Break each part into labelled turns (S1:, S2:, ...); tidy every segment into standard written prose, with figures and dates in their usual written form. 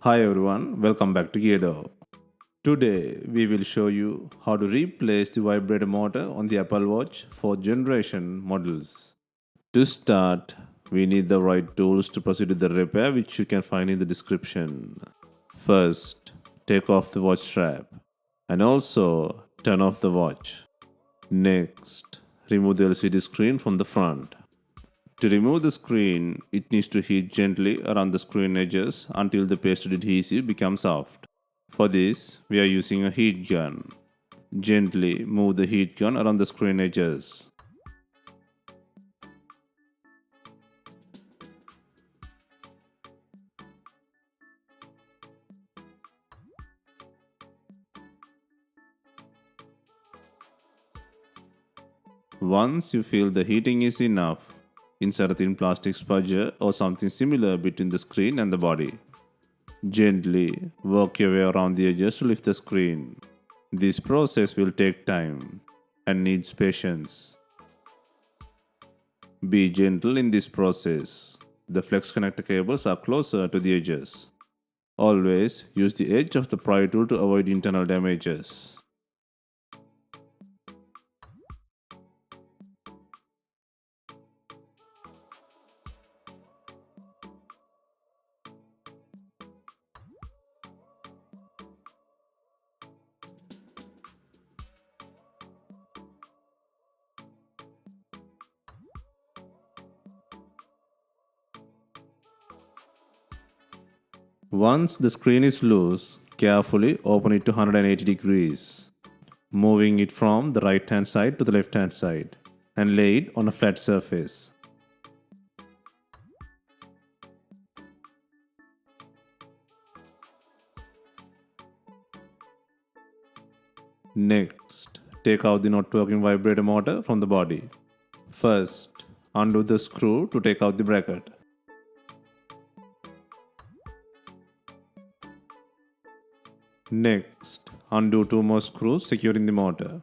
S1: Hi everyone, welcome back to Geardo. Today we will show you how to replace the vibrator motor on the Apple Watch 4th generation models. To start, we need the right tools to proceed with the repair, which you can find in the description. First, take off the watch strap and also turn off the watch. Next, remove the LCD screen from the front. To remove the screen, it needs to heat gently around the screen edges until the pasted adhesive becomes soft. For this, we are using a heat gun. Gently move the heat gun around the screen edges. Once you feel the heating is enough, insert a thin plastic spudger or something similar between the screen and the body. Gently work your way around the edges to lift the screen. This process will take time and needs patience. Be gentle in this process. The flex connector cables are closer to the edges. Always use the edge of the pry tool to avoid internal damages. Once the screen is loose, carefully open it to 180 degrees, moving it from the right hand side to the left hand side and lay it on a flat surface. Next, take out the not working vibrator motor from the body. First, undo the screw to take out the bracket. Next, undo two more screws securing the motor.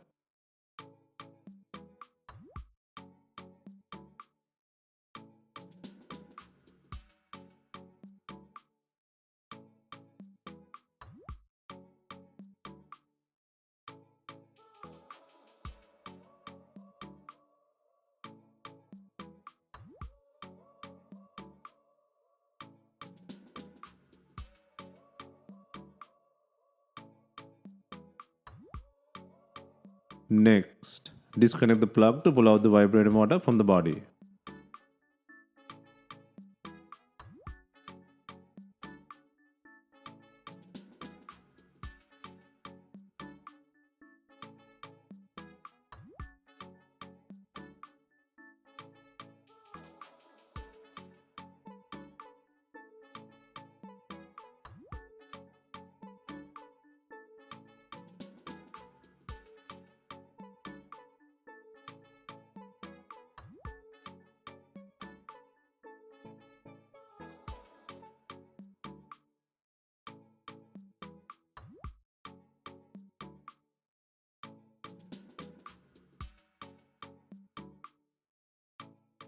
S1: Next, disconnect the plug to pull out the vibrator motor from the body.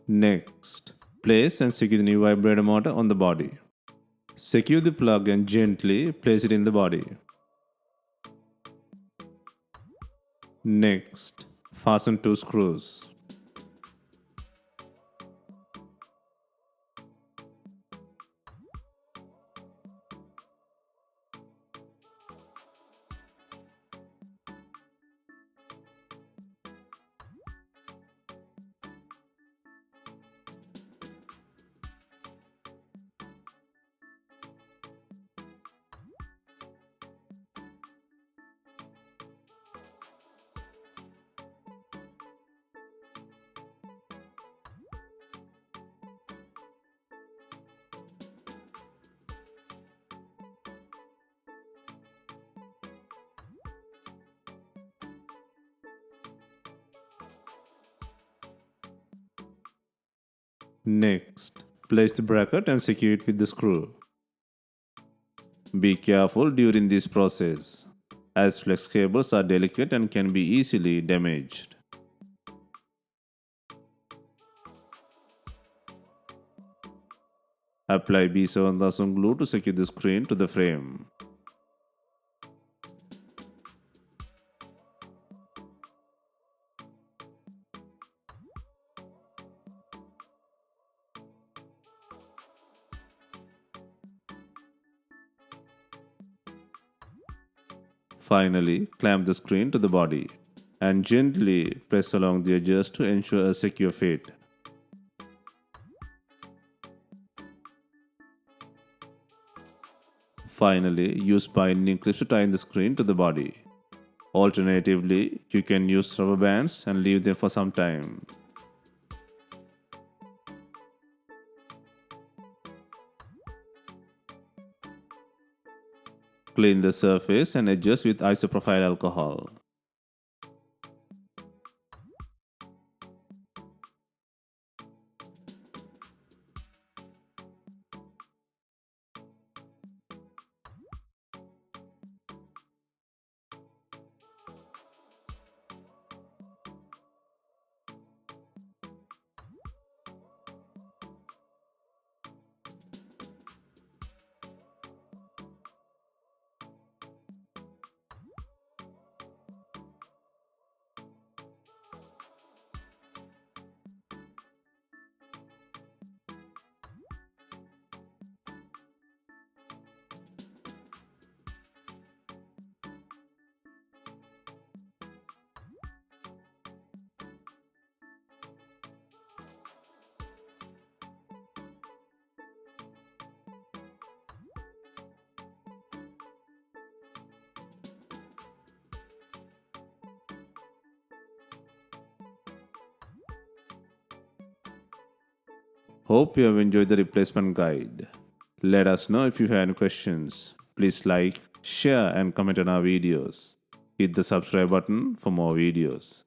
S1: Next, place and secure the new vibrator motor on the body. Secure the plug and gently place it in the body. Next, fasten two screws. Next, place the bracket and secure it with the screw. Be careful during this process, as flex cables are delicate and can be easily damaged. Apply B7000 glue to secure the screen to the frame. Finally, clamp the screen to the body and gently press along the edges to ensure a secure fit. Finally, use binding clips to tie the screen to the body. Alternatively, you can use rubber bands and leave them for some time. Clean the surface and edges with isopropyl alcohol. Hope you have enjoyed the replacement guide. Let us know if you have any questions. Please like, share and comment on our videos. Hit the subscribe button for more videos.